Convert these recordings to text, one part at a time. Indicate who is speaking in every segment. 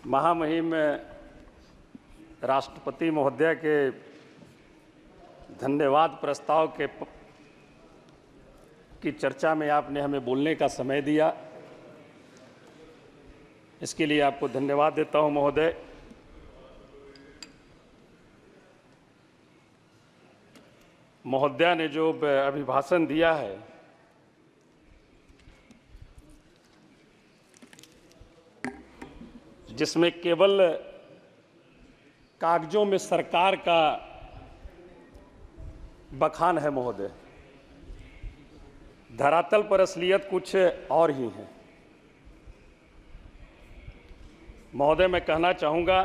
Speaker 1: महामहिम राष्ट्रपति महोदय के धन्यवाद प्रस्ताव की चर्चा में आपने हमें बोलने का समय दिया, इसके लिए आपको धन्यवाद देता हूं महोदय। महोदय ने जो अभिभाषण दिया है जिसमें केवल कागजों में सरकार का बखान है महोदय, धरातल पर असलियत कुछ और ही है। महोदय, मैं कहना चाहूँगा,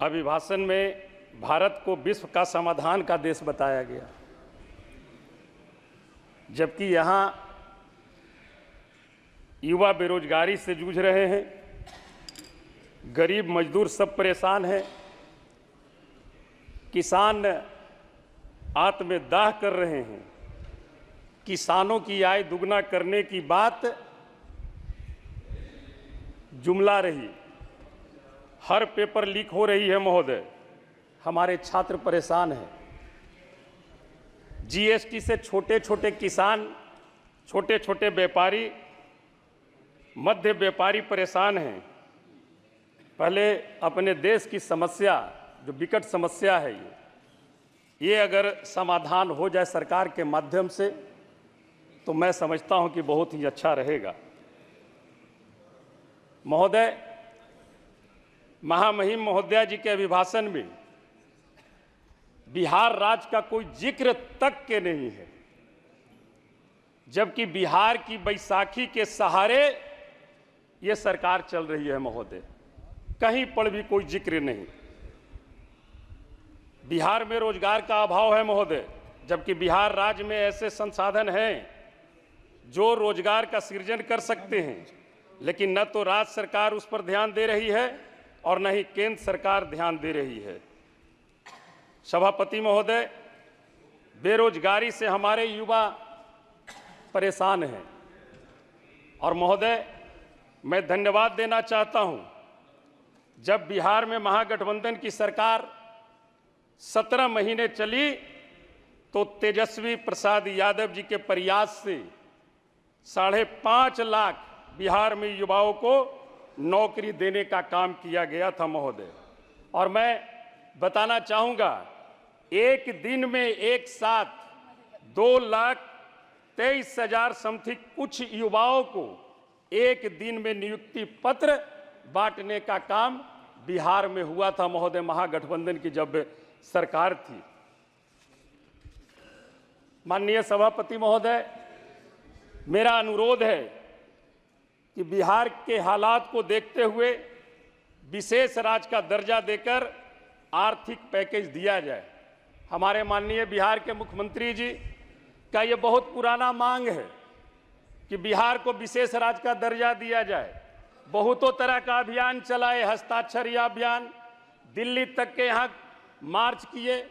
Speaker 1: अभिभाषण में भारत को विश्व का समाधान का देश बताया गया, जबकि यहाँ युवा बेरोजगारी से जूझ रहे हैं, गरीब मजदूर सब परेशान हैं, किसान आत्मदाह कर रहे हैं। किसानों की आय दुगना करने की बात जुमला रही, हर पेपर लीक हो रही है महोदय, हमारे छात्र परेशान हैं। जीएसटी से छोटे छोटे किसान, छोटे छोटे व्यापारी, मध्य व्यापारी परेशान हैं। पहले अपने देश की समस्या, जो विकट समस्या है, ये अगर समाधान हो जाए सरकार के माध्यम से तो मैं समझता हूं कि बहुत ही अच्छा रहेगा। महोदय, महामहिम महोदया जी के अभिभाषण में बिहार राज्य का कोई जिक्र तक के नहीं है, जबकि बिहार की बैसाखी के सहारे ये सरकार चल रही है महोदय, कहीं पर भी कोई जिक्र नहीं। बिहार में रोजगार का अभाव है महोदय, जबकि बिहार राज्य में ऐसे संसाधन हैं जो रोजगार का सृजन कर सकते हैं, लेकिन न तो राज्य सरकार उस पर ध्यान दे रही है और न ही केंद्र सरकार ध्यान दे रही है। सभापति महोदय, बेरोजगारी से हमारे युवा परेशान हैं और महोदय, मैं धन्यवाद देना चाहता हूं, जब बिहार में महागठबंधन की सरकार 17 महीने चली तो तेजस्वी प्रसाद यादव जी के प्रयास से 5.5 लाख बिहार में युवाओं को नौकरी देने का काम किया गया था महोदय। और मैं बताना चाहूँगा, एक दिन में एक साथ 2,23,000 समथिंग कुछ युवाओं को एक दिन में नियुक्ति पत्र बांटने का काम बिहार में हुआ था महोदय, महागठबंधन की जब सरकार थी। माननीय सभापति महोदय, मेरा अनुरोध है कि बिहार के हालात को देखते हुए विशेष राज्य का दर्जा देकर आर्थिक पैकेज दिया जाए। हमारे माननीय बिहार के मुख्यमंत्री जी का ये बहुत पुराना मांग है कि बिहार को विशेष राज्य का दर्जा दिया जाए। बहुतों तरह का अभियान चलाए, हस्ताक्षर अभियान, दिल्ली तक के यहाँ मार्च किए।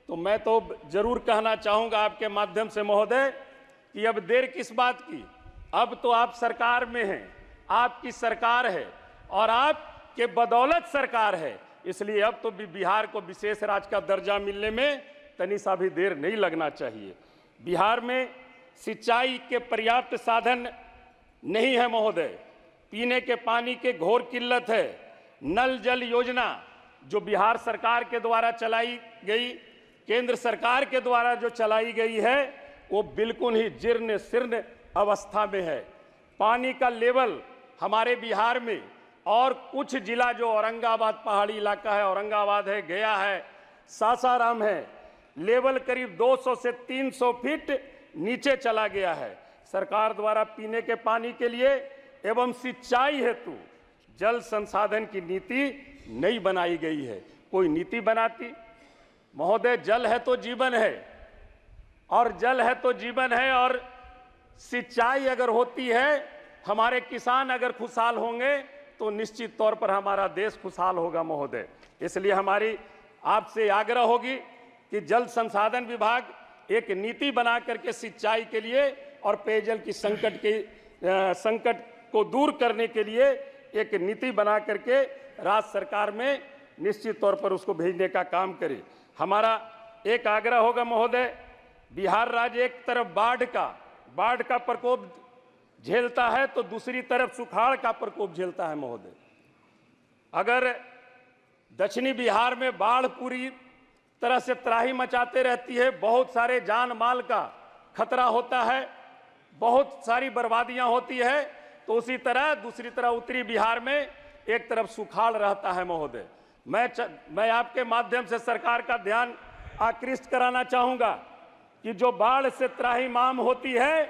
Speaker 1: तो मैं तो जरूर कहना चाहूँगा आपके माध्यम से महोदय कि अब देर किस बात की, अब तो आप सरकार में हैं, आपकी सरकार है और आपके बदौलत सरकार है, इसलिए अब तो बिहार को विशेष राज्य का दर्जा मिलने में तनी सा भी देर नहीं लगना चाहिए। बिहार में सिंचाई के पर्याप्त साधन नहीं है महोदय, पीने के पानी के घोर किल्लत है। नल जल योजना जो बिहार सरकार के द्वारा चलाई गई, केंद्र सरकार के द्वारा जो चलाई गई है, वो बिल्कुल ही जीर्ण शीर्ण अवस्था में है। पानी का लेवल हमारे बिहार में और कुछ जिला जो औरंगाबाद पहाड़ी इलाका है, औरंगाबाद है, गया है, सासाराम है, लेवल करीब 200 से 300 फीट नीचे चला गया है। सरकार द्वारा पीने के पानी के लिए एवं सिंचाई हेतु जल संसाधन की नीति नहीं बनाई गई है। कोई नीति बनाती महोदय, जल है तो जीवन है, और जल है तो जीवन है, और सिंचाई अगर होती है, हमारे किसान अगर खुशहाल होंगे तो निश्चित तौर पर हमारा देश खुशहाल होगा महोदय। इसलिए हमारी आपसे आग्रह होगी कि जल संसाधन विभाग एक नीति बना करके सिंचाई के लिए और पेयजल की संकट के संकट को दूर करने के लिए एक नीति बना करके राज्य सरकार में निश्चित तौर पर उसको भेजने का काम करे। हमारा एक आग्रह होगा महोदय, बिहार राज्य एक तरफ बाढ़ का प्रकोप झेलता है तो दूसरी तरफ सुखाड़ का प्रकोप झेलता है महोदय। अगर दक्षिणी बिहार में बाढ़ पूरी तरह से त्राही मचाते रहती है, बहुत सारे जान माल का खतरा होता है, बहुत सारी बर्बादियां होती है, तो उसी तरह दूसरी तरह उत्तरी बिहार में एक तरफ सुखाड़ रहता है महोदय। मैं आपके माध्यम से सरकार का ध्यान आकृष्ट कराना चाहूंगा कि जो बाढ़ से त्राहिमाम होती है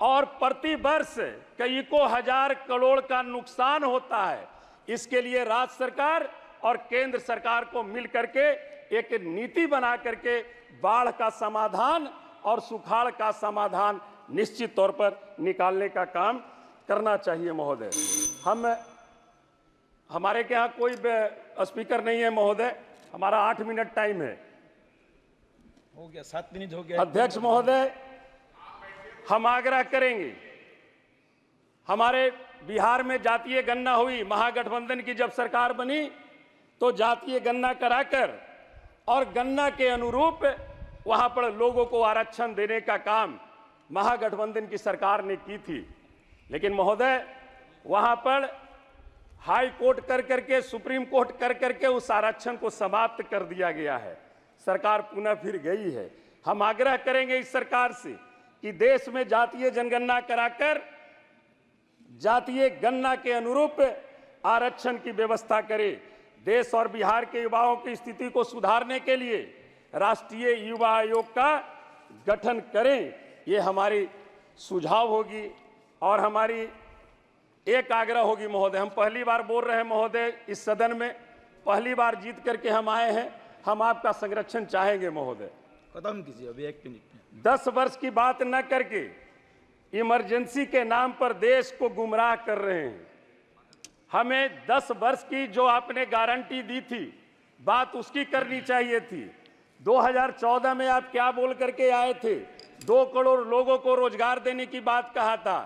Speaker 1: और प्रति वर्ष कई को हजार करोड़ का नुकसान होता है, इसके लिए राज्य सरकार और केंद्र सरकार को मिल करके एक नीति बना करके बाढ़ का समाधान और सुखाड़ का समाधान निश्चित तौर पर निकालने का काम करना चाहिए महोदय। हमारे के यहाँ कोई स्पीकर नहीं है महोदय, हमारा 8 मिनट टाइम है।
Speaker 2: हो गया, 7 मिनट हो गया।
Speaker 1: अध्यक्ष महोदय, हम आग्रह करेंगे, हमारे बिहार में जातीय गणना हुई, महागठबंधन की जब सरकार बनी तो जातीय गणना कराकर और गणना के अनुरूप वहां पर लोगों को आरक्षण देने का काम महागठबंधन की सरकार ने की थी। लेकिन महोदय वहां पर हाई कोर्ट कर करके, सुप्रीम कोर्ट कर करके उस आरक्षण को समाप्त कर दिया गया है, सरकार पुनः फिर गई है। हम आग्रह करेंगे इस सरकार से कि देश में जातीय जनगणना कराकर जातीय गणना के अनुरूप आरक्षण की व्यवस्था करे। देश और बिहार के युवाओं की स्थिति को सुधारने के लिए राष्ट्रीय युवा आयोग का गठन करें, ये हमारी सुझाव होगी और हमारी एक आग्रह होगी महोदय। हम पहली बार बोल रहे हैं महोदय, इस सदन में पहली बार जीत करके हम आए हैं, हम आपका संरक्षण चाहेंगे महोदय।
Speaker 2: खत्म कीजिए अभी 1 मिनट में।
Speaker 1: 10 वर्ष की बात न करके इमरजेंसी के नाम पर देश को गुमराह कर रहे हैं। हमें 10 वर्ष की जो आपने गारंटी दी थी, बात उसकी करनी चाहिए थी। 2014 में आप क्या बोल करके आए थे? 2 करोड़ लोगों को रोजगार देने की बात कहा था,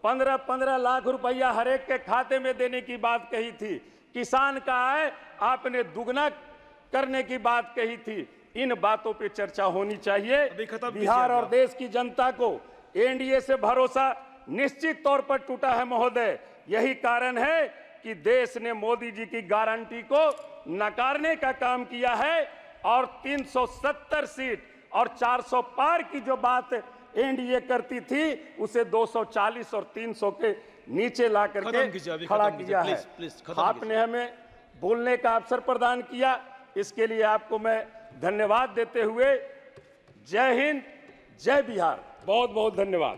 Speaker 1: 15-15 लाख रुपया हर एक के खाते में देने की बात कही थी, किसान का आय आपने दुगना करने की बात कही थी। इन बातों पे चर्चा होनी चाहिए। बिहार और देश की जनता को एनडीए से भरोसा निश्चित तौर पर टूटा है महोदय। यही कारण है कि देश ने मोदी जी की गारंटी को नकारने का काम किया है और 370 सीट और 400 पार की जो बात एनडीए करती थी उसे 240 और 300 के नीचे ला करके खड़ा किया है। आपने हमें बोलने का अवसर प्रदान किया, इसके लिए आपको मैं धन्यवाद देते हुए जय हिंद, जय बिहार, बहुत बहुत धन्यवाद।